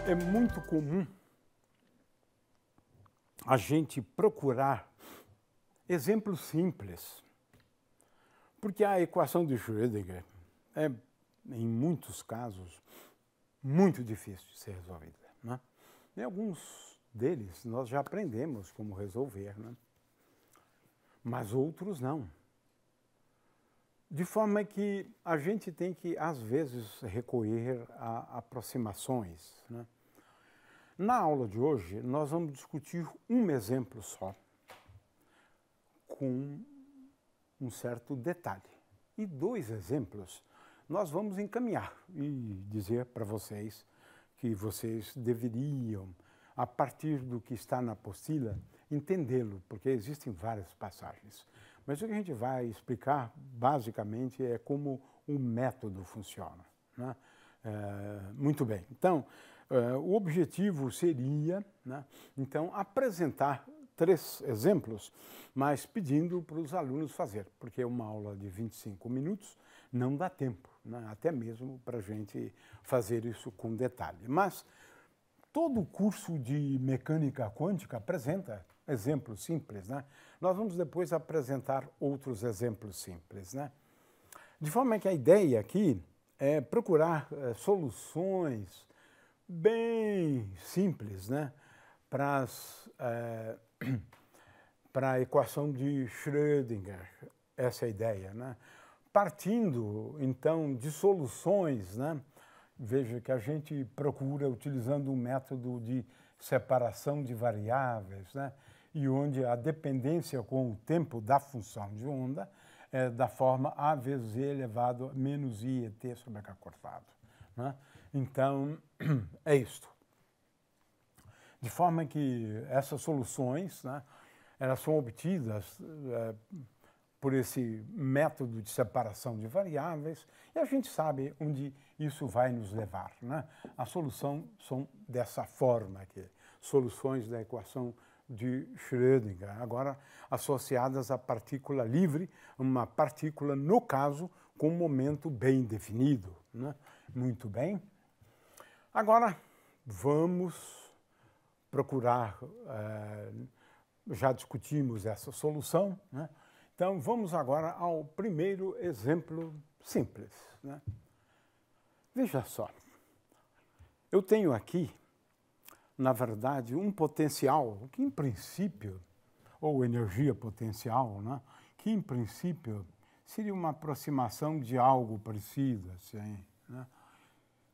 É muito comum a gente procurar exemplos simples, porque a equação de Schrödinger é, em muitos casos, muito difícil de ser resolvida, né? Em alguns deles nós já aprendemos como resolver, né? Mas outros não. De forma que a gente tem que, às vezes, recorrer a aproximações, né? Na aula de hoje, nós vamos discutir um exemplo só, com um certo detalhe. E dois exemplos nós vamos encaminhar e dizer para vocês que vocês deveriam, a partir do que está na apostila, entendê-lo, porque existem várias passagens. Mas o que a gente vai explicar, basicamente, é como o método funciona, né? Muito bem. Então, o objetivo seria, né, então, apresentar 3 exemplos, mas pedindo para os alunos fazer, porque uma aula de 25 minutos não dá tempo, né, até mesmo para a gente fazer isso com detalhe. Mas todo o curso de mecânica quântica apresenta exemplos simples, né? Nós vamos depois apresentar outros exemplos simples, né? De forma que a ideia aqui é procurar soluções bem simples, né, para a equação de Schrödinger, essa é a ideia, né? Partindo, então, de soluções, né? Veja que a gente procura utilizando um método de separação de variáveis, né? E onde a dependência com o tempo da função de onda é da forma A vezes E elevado a menos I et sobre H cortado, né? Então, é isto. De forma que essas soluções, né, elas são obtidas por esse método de separação de variáveis e a gente sabe onde isso vai nos levar, né? A solução são dessa forma aqui, soluções da equação de Schrödinger, agora associadas à partícula livre, uma partícula, no caso, com um momento bem definido, né? Muito bem. Agora, vamos procurar, já discutimos essa solução, né? Então, vamos agora ao primeiro exemplo simples, né? Veja só, eu tenho aqui, na verdade, um potencial que, em princípio, ou energia potencial, né, que, em princípio, seria uma aproximação de algo parecido, assim, né?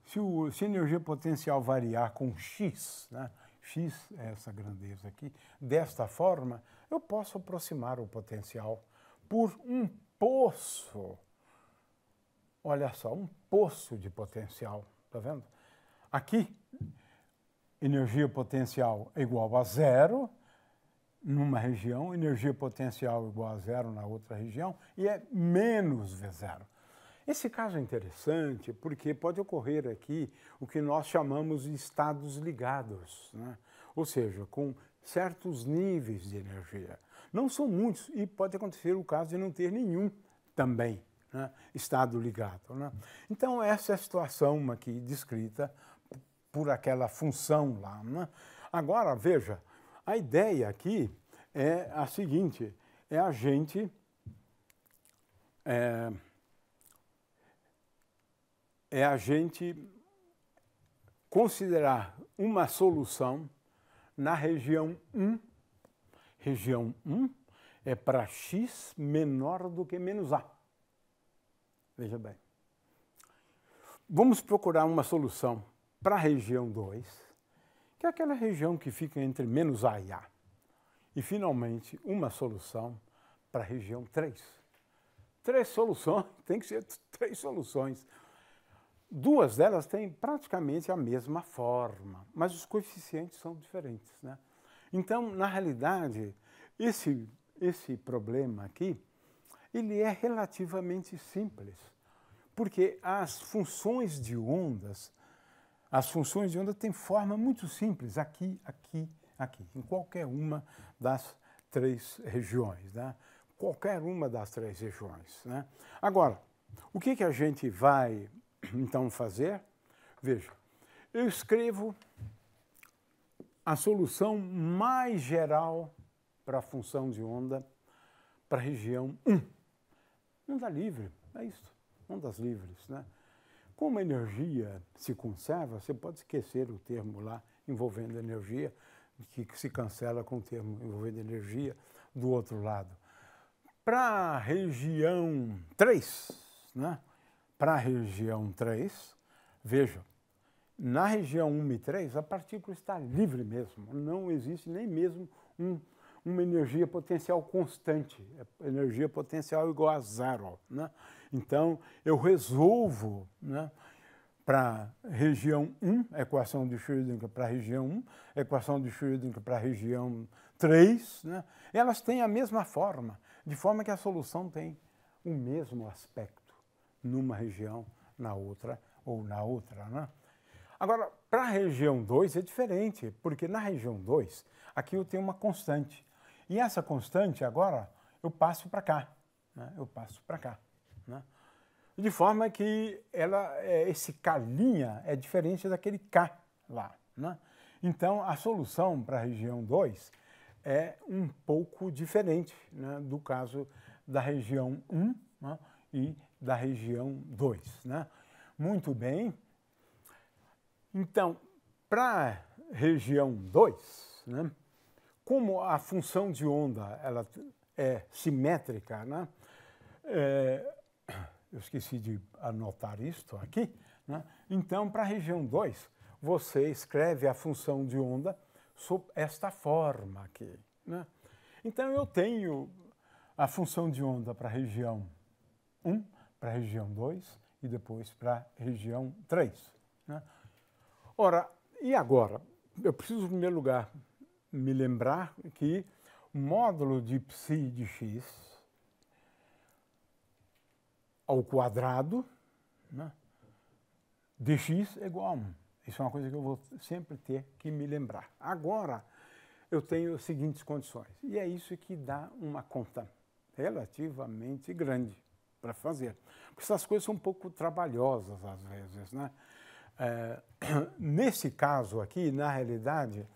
Se a energia potencial variar com x, né, x é essa grandeza aqui, desta forma, eu posso aproximar o potencial por um poço. Olha só, um poço de potencial, tá vendo? Aqui, energia potencial é igual a 0 numa região, energia potencial igual a 0 na outra região, e é menos V0. Esse caso é interessante porque pode ocorrer aqui o que nós chamamos de estados ligados, né? Ou seja, com certos níveis de energia. Não são muitos e pode acontecer o caso de não ter nenhum também, né, estado ligado, né? Então, essa é a situação aqui descrita por aquela função lá, né? Agora, veja, a ideia aqui é a seguinte, é a gente considerar uma solução na região 1. Região 1 é para x menor do que menos a. Veja bem. Vamos procurar uma solução para a região 2, que é aquela região que fica entre menos a e a. E, finalmente, uma solução para a região 3. 3 soluções, tem que ser 3 soluções. 2 delas têm praticamente a mesma forma, mas os coeficientes são diferentes, né? Então, na realidade, esse problema aqui, ele é relativamente simples, porque as funções de onda têm forma muito simples, aqui, aqui, aqui, em qualquer uma das 3 regiões, né? Qualquer uma das 3 regiões, né? Agora, o que a gente vai, então, fazer? Veja, eu escrevo a solução mais geral para a função de onda para a região 1. Onda livre, é isso, ondas livres, né? Como a energia se conserva, você pode esquecer o termo lá envolvendo energia, que se cancela com o termo envolvendo energia do outro lado. Para a região 3, né? Para a região 3, veja, na região 1 e 3, a partícula está livre mesmo, não existe nem mesmo uma energia potencial constante, energia potencial igual a zero, né? Então, eu resolvo, né, para a região 1, equação de Schrödinger para a região 1, equação de Schrödinger para a região 3, né? Elas têm a mesma forma, de forma que a solução tem o mesmo aspecto numa região, na outra ou na outra, né? Agora, para a região 2 é diferente, porque na região 2, aqui eu tenho uma constante. E essa constante, agora, eu passo para cá, né? Eu passo para cá, né? De forma que esse K' é diferente daquele K lá, né? Então, a solução para a região 2 é um pouco diferente, né, do caso da região 1, né, e da região 2, né? Muito bem. Então, para a região 2, né, como a função de onda ela é simétrica, né, eu esqueci de anotar isto aqui, né? Então, para a região 2, você escreve a função de onda sob esta forma aqui, né? Então, eu tenho a função de onda para a região 1, para a região 2 e depois para a região 3, né? Ora, e agora? Eu preciso, em primeiro lugar, me lembrar que o módulo de psi de x ao quadrado, né, de x é igual a 1. Isso é uma coisa que eu vou sempre ter que me lembrar. Agora, eu tenho as seguintes condições. E é isso que dá uma conta relativamente grande para fazer. Porque essas coisas são um pouco trabalhosas, às vezes, né? Nesse caso aqui, na realidade,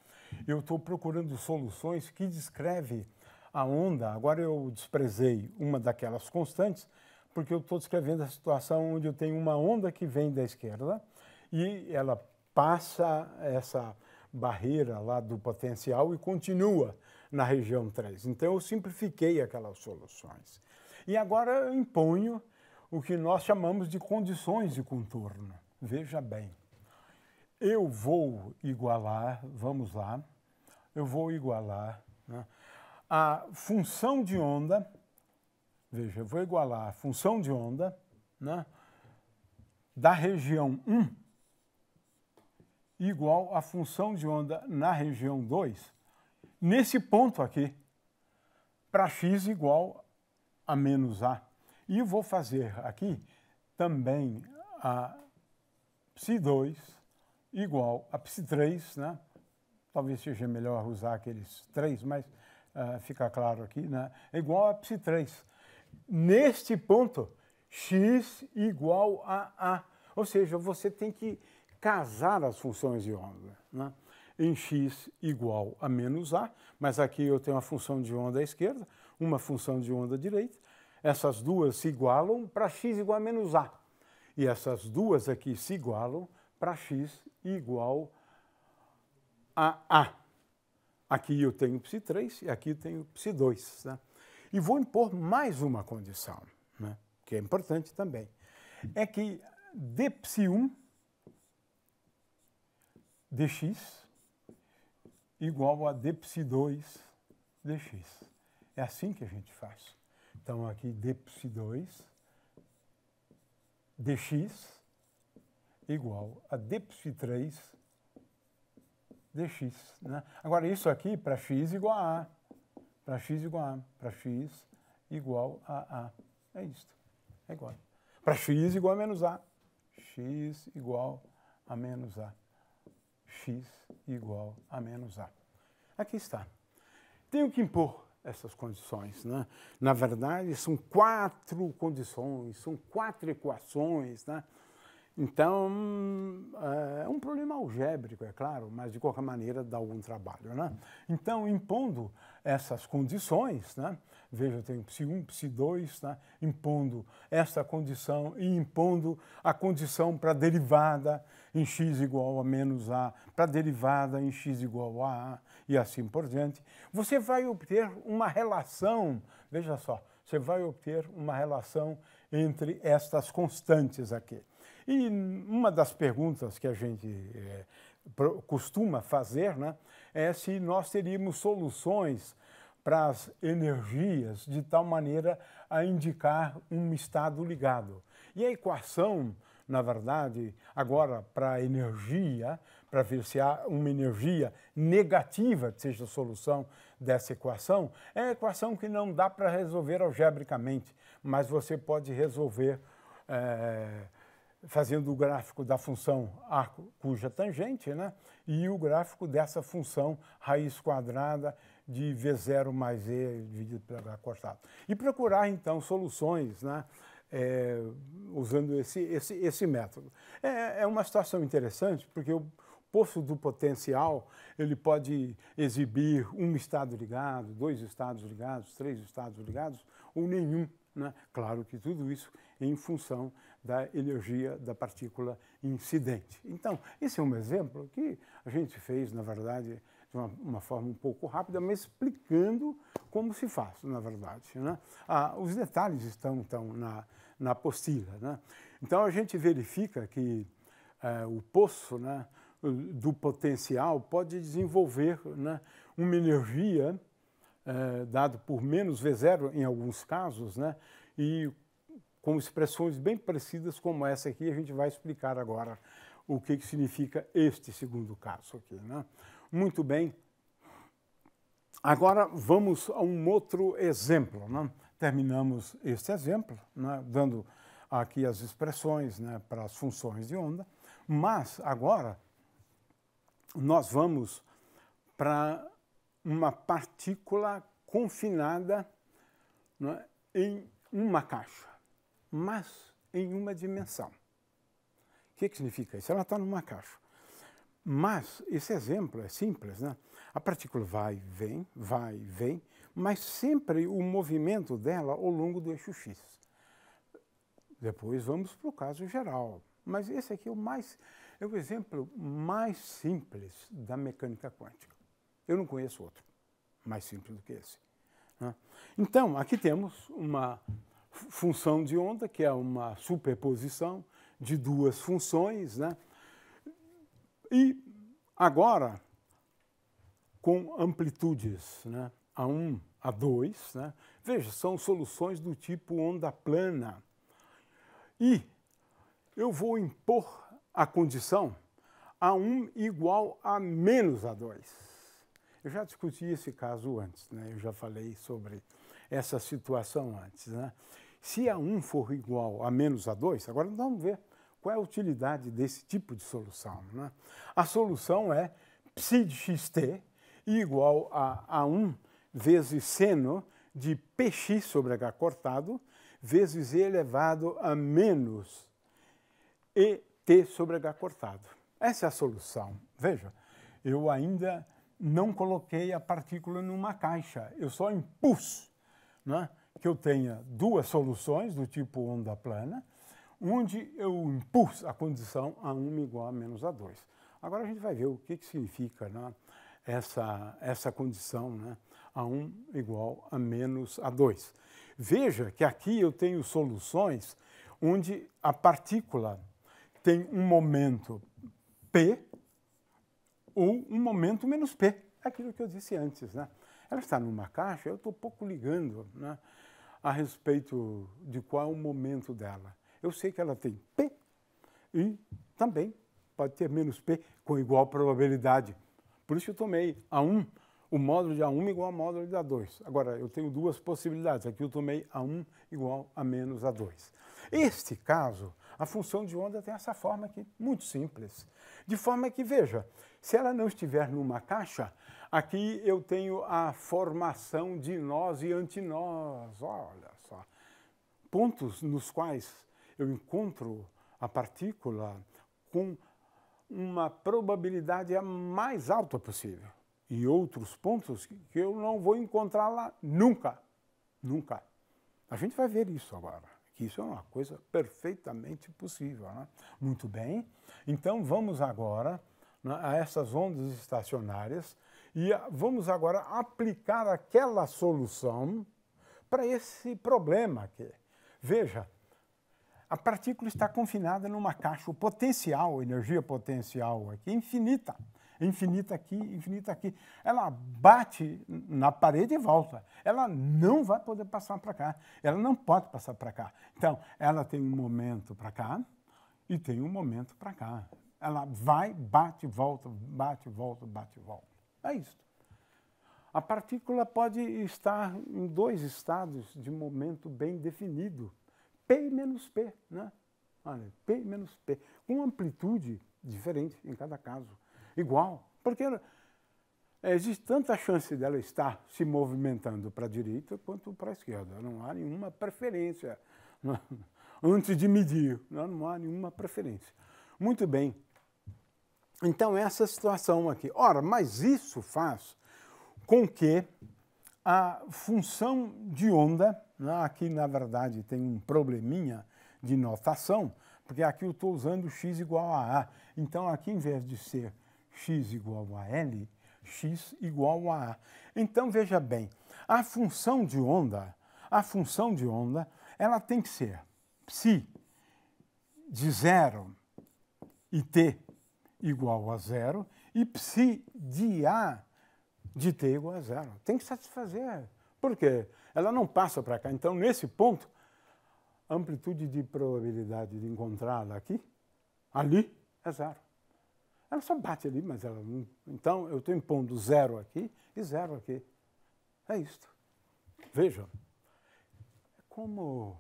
eu estou procurando soluções que descrevem a onda. Agora eu desprezei uma daquelas constantes, porque eu estou descrevendo a situação onde eu tenho uma onda que vem da esquerda e ela passa essa barreira lá do potencial e continua na região 3. Então eu simplifiquei aquelas soluções. E agora eu imponho o que nós chamamos de condições de contorno. Veja bem, eu vou igualar, vamos lá, eu vou igualar, né, a função de onda, veja, eu vou igualar a função de onda, né, da região 1 igual à função de onda na região 2, nesse ponto aqui, para x igual a menos a. E eu vou fazer aqui também a psi2 igual a psi3, né? Talvez seja melhor usar aqueles 3, mas fica claro aqui, né? É igual a psi3. Neste ponto, x igual a A. Ou seja, você tem que casar as funções de onda, né? Em x igual a menos A, mas aqui eu tenho uma função de onda à esquerda, uma função de onda à direita. Essas duas se igualam para x igual a menos A. E essas duas aqui se igualam para x igual a A. Aqui eu tenho psi3 e aqui eu tenho psi2, né? E vou impor mais uma condição, né, que é importante também. É que d psi1 dx igual a d psi2 dx. É assim que a gente faz. Então, aqui d psi2 dx igual a d psi3 dx, né? Agora, isso aqui para x igual a A, para x igual a A, para x igual a A. É isso. É igual. Para x igual a menos A, x igual a menos A, x igual a menos A. Aqui está. Tenho que impor essas condições, né? Na verdade, são 4 condições, são 4 equações, né? Então, é um problema algébrico, é claro, mas de qualquer maneira dá algum trabalho, né? Então, impondo essas condições, né? Veja, eu tenho psi1, psi2, né? Impondo essa condição e impondo a condição para a derivada em x igual a menos a, para a derivada em x igual a e assim por diante, você vai obter uma relação, veja só, você vai obter uma relação entre estas constantes aqui. E uma das perguntas que a gente costuma fazer, né, é se nós teríamos soluções para as energias de tal maneira a indicar um estado ligado. E a equação, na verdade, agora para a energia, para ver se há uma energia negativa que seja a solução dessa equação, é a equação que não dá para resolver algebricamente, mas você pode resolver fazendo o gráfico da função a cuja tangente, né, e o gráfico dessa função raiz quadrada de V0 mais E dividido pelo H cortado. E procurar, então, soluções, né, usando esse método. É uma situação interessante, porque o poço do potencial ele pode exibir um estado ligado, 2 estados ligados, 3 estados ligados, ou nenhum, né? Claro que tudo isso em função da energia da partícula incidente. Então, esse é um exemplo que a gente fez, na verdade, de uma forma um pouco rápida, mas explicando como se faz, na verdade, né? Os detalhes estão então, na apostila, né? Então, a gente verifica que o poço, né, do potencial pode desenvolver, né, uma energia dado por menos V0 em alguns casos, né, e com expressões bem parecidas como essa aqui, a gente vai explicar agora o que significa este segundo caso aqui, né? Muito bem. Agora vamos a um outro exemplo, né? Terminamos este exemplo, né, dando aqui as expressões, né, para as funções de onda, mas agora nós vamos para uma partícula confinada, né, em uma caixa, mas em uma dimensão. O que significa isso? Ela está numa caixa. Mas esse exemplo é simples, né? A partícula vai e vem, mas sempre o movimento dela ao longo do eixo x. Depois vamos para o caso geral. Mas esse aqui é o exemplo mais simples da mecânica quântica. Eu não conheço outro mais simples do que esse, né? Então, aqui temos uma função de onda, que é uma superposição de duas funções, né? E agora, com amplitudes, né, A1, A2, né? Veja, são soluções do tipo onda plana. E eu vou impor a condição A1 igual a menos A2. Eu já discuti esse caso antes, né? Eu já falei sobre essa situação antes, né? Se A1 for igual a menos A2, agora vamos ver qual é a utilidade desse tipo de solução, né? A solução é psi de xt igual a A1 vezes seno de px sobre h cortado vezes e elevado a menos et sobre h cortado. Essa é a solução. Veja, eu ainda não coloquei a partícula numa caixa, eu só impus, né, que eu tenha duas soluções do tipo onda plana, onde eu impus a condição A1 igual a menos A2. Agora a gente vai ver o que significa, né, essa condição, né, A1 igual a menos A2. Veja que aqui eu tenho soluções onde a partícula tem um momento P ou um momento menos P, aquilo que eu disse antes, né? Ela está numa caixa, eu estou pouco ligando, né, a respeito de qual é o momento dela. Eu sei que ela tem P e também pode ter menos P com igual probabilidade. Por isso eu tomei A1, o módulo de A1 igual ao módulo de A2. Agora, eu tenho duas possibilidades. Aqui eu tomei A1 igual a menos A2. Este caso, a função de onda tem essa forma aqui, muito simples. De forma que, veja, se ela não estiver numa caixa, aqui eu tenho a formação de nós e antinós. Olha só. Pontos nos quais eu encontro a partícula com uma probabilidade a mais alta possível. E outros pontos que eu não vou encontrar lá nunca. Nunca. A gente vai ver isso agora, que isso é uma coisa perfeitamente possível, né? Muito bem. Então, vamos agora, né, a essas ondas estacionárias e vamos agora aplicar aquela solução para esse problema aqui. Veja, a partícula está confinada numa caixa, o potencial, a energia potencial aqui, infinita. Infinita aqui, infinita aqui. Ela bate na parede e volta. Ela não vai poder passar para cá. Ela não pode passar para cá. Então, ela tem um momento para cá e tem um momento para cá. Ela vai, bate, volta, bate, volta, bate, volta. É isso. A partícula pode estar em dois estados de momento bem definido. P menos P, né? Olha, P menos P, com amplitude diferente em cada caso. Igual, porque existe tanta chance dela estar se movimentando para a direita quanto para a esquerda. Não há nenhuma preferência. Não, antes de medir, não há nenhuma preferência. Muito bem. Então, essa situação aqui. Ora, mas isso faz com que a função de onda, né, aqui na verdade tem um probleminha de notação, porque aqui eu estou usando x igual a A. Então, aqui em vez de ser x igual a L, x igual a A. Então, veja bem, a função de onda, ela tem que ser psi de 0 e t igual a 0 e psi de A de t igual a 0. Tem que satisfazer. Por quê? Ela não passa para cá. Então, nesse ponto, a amplitude de probabilidade de encontrá-la aqui, ali, é 0. Ela só bate ali, mas ela não... Então, eu estou impondo 0 aqui e 0 aqui. É isto. Vejam. É como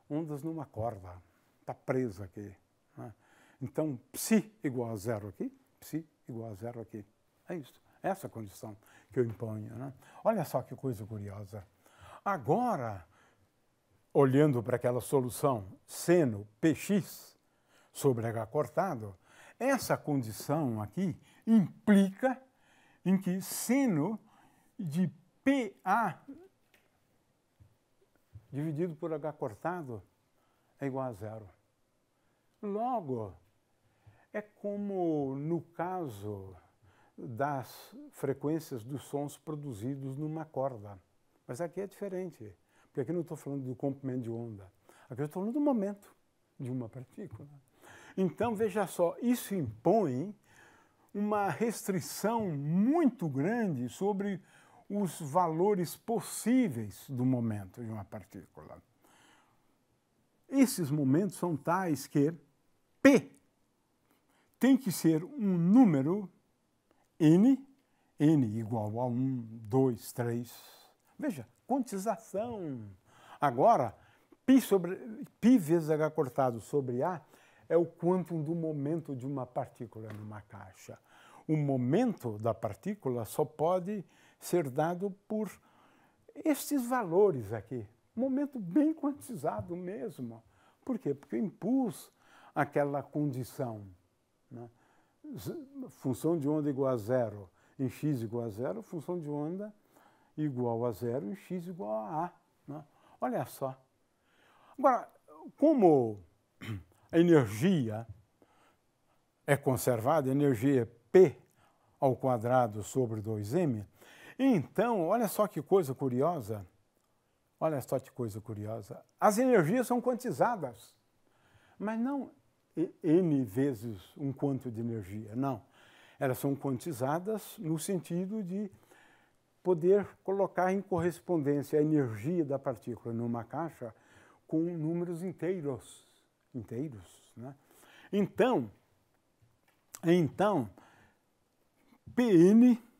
ondas numa corda. Está presa aqui. Né? Então, psi igual a 0 aqui, psi igual a 0 aqui. É isto. Essa é a condição que eu imponho. Né? Olha só que coisa curiosa. Agora, olhando para aquela solução seno px sobre h cortado, essa condição aqui implica em que seno de PA dividido por h cortado é igual a 0. Logo, é como no caso das frequências dos sons produzidos numa corda. Mas aqui é diferente, porque aqui não estou falando do comprimento de onda. Aqui eu estou falando do momento de uma partícula. Então, veja só, isso impõe uma restrição muito grande sobre os valores possíveis do momento de uma partícula. Esses momentos são tais que P tem que ser um número N igual a 1, 2, 3. Veja, quantização. Agora, π vezes h cortado sobre A é o quantum do momento de uma partícula numa caixa. O momento da partícula só pode ser dado por estes valores aqui. Momento bem quantizado mesmo. Por quê? Porque eu impus aquela condição. Né? Função de onda igual a 0 em x igual a 0, função de onda igual a 0 em x igual a A. Né? Olha só. Agora, como a energia é conservada, a energia é P ao quadrado sobre 2m, então, olha só que coisa curiosa. Olha só que coisa curiosa. As energias são quantizadas, mas não n vezes um quanto de energia, não. Elas são quantizadas no sentido de poder colocar em correspondência a energia da partícula numa caixa com números inteiros. Né? Então, Pn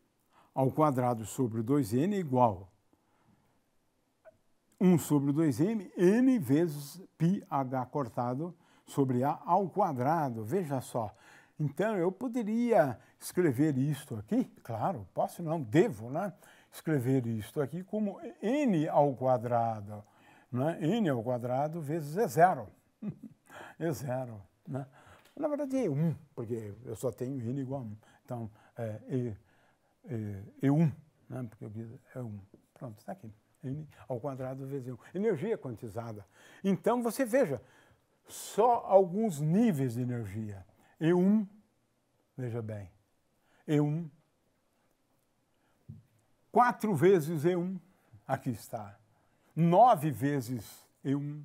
ao quadrado sobre 2n é igual 1 sobre 2m, n vezes πh cortado sobre A ao quadrado. Veja só. Então, eu poderia escrever isto aqui, claro, posso não, devo, né? Escrever isto aqui como n ao quadrado. Né? N ao quadrado vezes E0. E0. Né? Na verdade é E1, porque eu só tenho N igual a 1. Então, E1, né? Porque é 1. Pronto, está aqui. N ao quadrado vezes 1. Energia quantizada. Então, você veja, só alguns níveis de energia. E1, veja bem, E1, 4 vezes E1, aqui está. 9 vezes E1,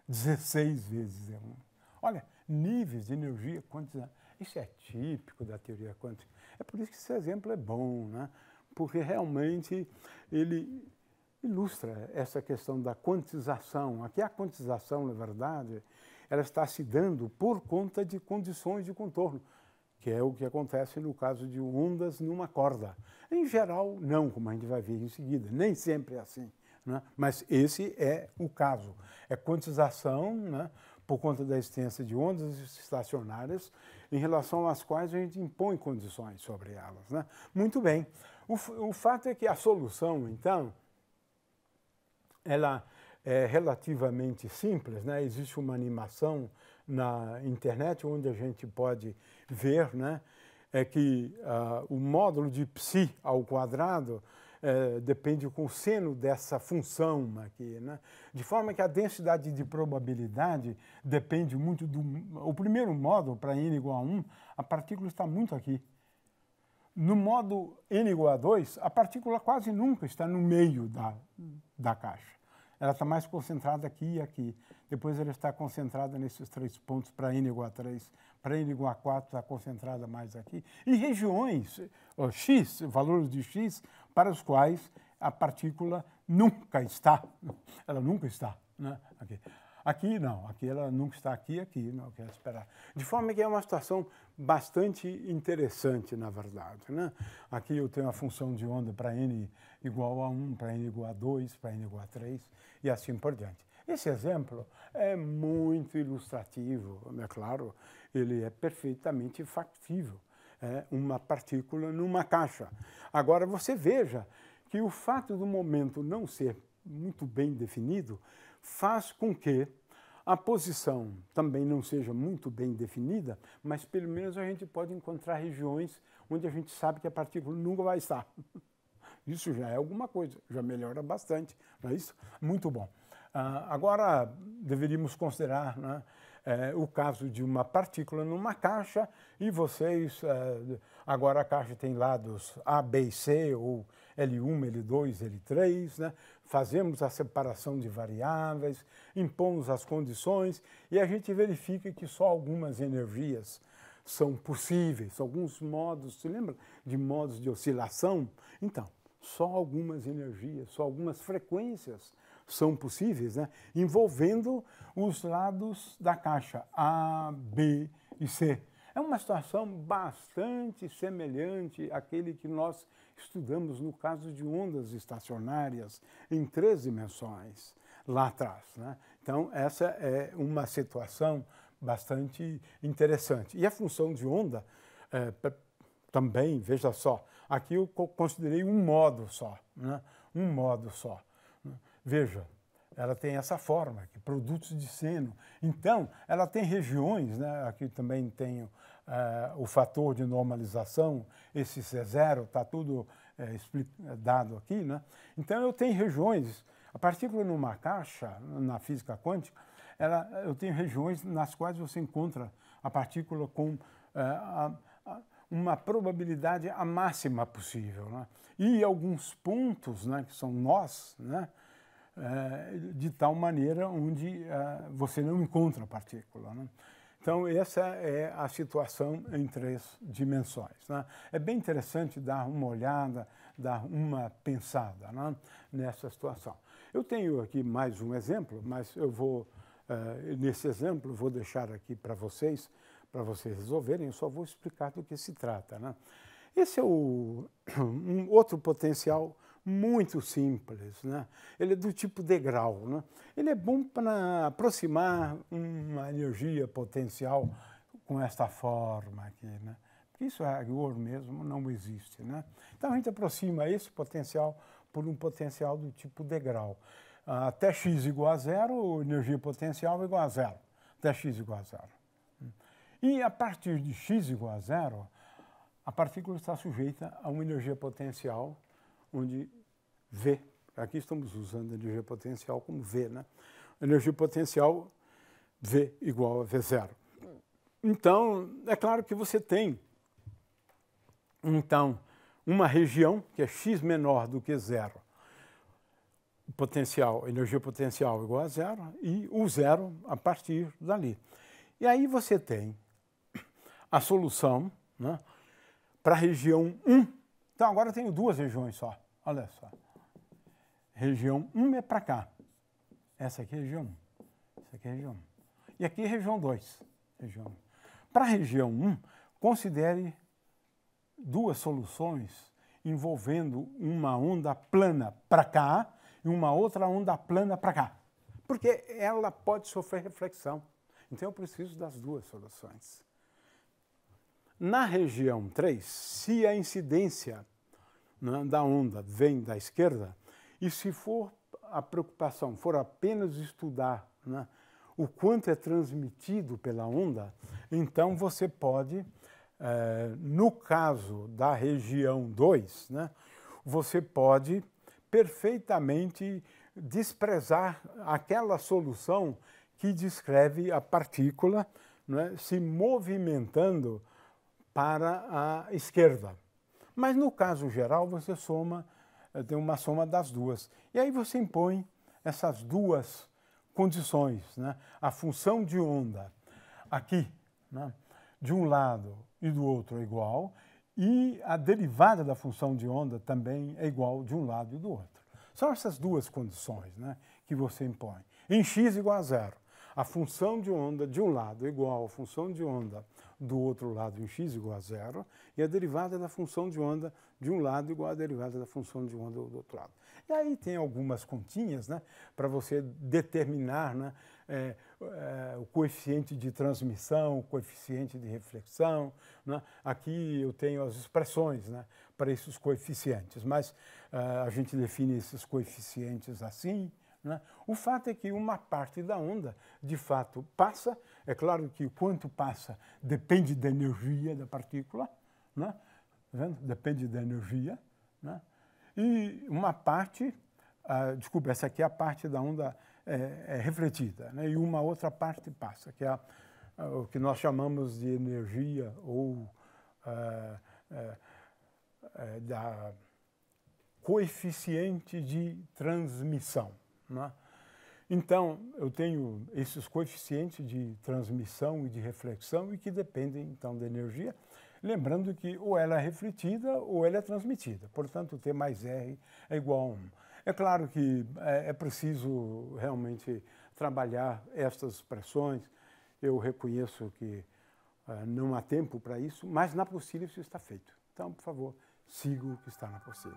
16 vezes E1. Olha, níveis de energia quantizada. Isso é típico da teoria quântica. É por isso que esse exemplo é bom, né? Porque realmente ele ilustra essa questão da quantização. Aqui a quantização, na verdade, ela está se dando por conta de condições de contorno, que é o que acontece no caso de ondas numa corda. Em geral, não, como a gente vai ver em seguida. Nem sempre é assim, né? Mas esse é o caso. É quantização, né, por conta da existência de ondas estacionárias, em relação às quais a gente impõe condições sobre elas, né? Muito bem. O fato é que a solução, então, ela é relativamente simples, né? Existe uma animação na internet onde a gente pode ver, né, é que o módulo de π ao quadrado depende com o seno dessa função aqui, né? De forma que a densidade de probabilidade depende muito do... O primeiro módulo, para n igual a 1, a partícula está muito aqui. No modo n igual a 2, a partícula quase nunca está no meio da caixa. Ela está mais concentrada aqui e aqui. Depois ela está concentrada nesses 3 pontos para n igual a 3. Para n igual a 4 está concentrada mais aqui. E regiões, x, valores de x, para os quais a partícula nunca está. Ela nunca está, né? Aqui não, aqui ela nunca está aqui não quer esperar. De forma que é uma situação bastante interessante, na verdade, né? Aqui eu tenho a função de onda para n igual a 1, para n igual a 2, para n igual a 3 e assim por diante. Esse exemplo é muito ilustrativo, é claro, ele é perfeitamente factível. É uma partícula numa caixa. Agora você veja que o fato do momento não ser muito bem definido faz com que a posição também não seja muito bem definida, mas pelo menos a gente pode encontrar regiões onde a gente sabe que a partícula nunca vai estar. Isso já é alguma coisa, já melhora bastante, não é isso? Muito bom. Agora, deveríamos considerar, né, o caso de uma partícula numa caixa e vocês, agora a caixa tem lados A, B e C, ou L1, L2, L3, né? Fazemos a separação de variáveis, impomos as condições e a gente verifica que só algumas energias são possíveis, alguns modos, se lembra de modos de oscilação? Então, só algumas energias, só algumas frequências são possíveis, né, envolvendo os lados da caixa A, B e C. É uma situação bastante semelhante àquele que nós estudamos no caso de ondas estacionárias em 3 dimensões, lá atrás, né? Então, essa é uma situação bastante interessante. E a função de onda também, veja só, aqui eu considerei um modo só, né? Um modo só. Veja, ela tem essa forma, aqui, produtos de seno. Então, ela tem regiões, né? Aqui também tem o fator de normalização, esse C0, está tudo dado aqui, né? Então, eu tenho regiões, a partícula numa caixa, na física quântica, eu tenho regiões nas quais você encontra a partícula com uma probabilidade a máxima possível, né? E alguns pontos, né, que são nós, né, de tal maneira onde você não encontra a partícula, né? Então, essa é a situação em 3 dimensões, né? É bem interessante dar uma olhada, dar uma pensada, né, nessa situação. Eu tenho aqui mais um exemplo, mas eu vou, nesse exemplo, vou deixar aqui para vocês resolverem, eu só vou explicar do que se trata, né? Esse é um outro potencial muito simples, né? Ele é do tipo degrau, né? Ele é bom para aproximar uma energia potencial com esta forma aqui, né? Porque isso a rigor mesmo não existe, né? Então a gente aproxima esse potencial por um potencial do tipo degrau. Até x igual a 0, energia potencial é igual a 0. Até x igual a 0. E a partir de x igual a zero, a partícula está sujeita a uma energia potencial, onde V, aqui estamos usando a energia potencial como V, né? Energia potencial V igual a V0. Então, é claro que você tem, então, uma região que é x menor do que zero, potencial, energia potencial igual a zero, e o zero a partir dali. E aí você tem a solução, né, para a região 1. Então, agora eu tenho duas regiões só. Olha só. Região 1 é para cá. Essa aqui é região 1. Essa aqui é região 1. E aqui é região 2. Região 1. Para a região 1, considere duas soluções envolvendo uma onda plana para cá e uma outra onda plana para cá. Porque ela pode sofrer reflexão. Então, eu preciso das duas soluções. Na região 3, se a incidência, né, da onda vem da esquerda, e se for a preocupação for apenas estudar, né, o quanto é transmitido pela onda, então você pode, no caso da região 2, né, você pode perfeitamente desprezar aquela solução que descreve a partícula, né, se movimentando para a esquerda. Mas no caso geral você tem uma soma das duas. E aí você impõe essas duas condições, né? A função de onda aqui, né, de um lado e do outro é igual, e a derivada da função de onda também é igual de um lado e do outro. São essas duas condições, né, que você impõe. Em x igual a zero, a função de onda de um lado é igual à função de onda do outro lado em x igual a zero, e a derivada da função de onda de um lado igual à derivada da função de onda do outro lado. E aí tem algumas continhas, né, para você determinar, né, o coeficiente de transmissão, o coeficiente de reflexão, né? Aqui eu tenho as expressões, né, para esses coeficientes, mas a gente define esses coeficientes assim, né? O fato é que uma parte da onda, de fato, passa. É claro que o quanto passa depende da energia da partícula, né? Tá vendo? Depende da energia, né? E uma parte, desculpa, essa aqui é a parte da onda refletida, né? E uma outra parte passa, que é o que nós chamamos de energia ou da coeficiente de transmissão, né? Então, eu tenho esses coeficientes de transmissão e de reflexão e que dependem, então, da energia. Lembrando que ou ela é refletida ou ela é transmitida. Portanto, T mais R é igual a 1. É claro que é preciso realmente trabalhar estas expressões. Eu reconheço que não há tempo para isso, mas na apostila isso está feito. Então, por favor, siga o que está na apostila.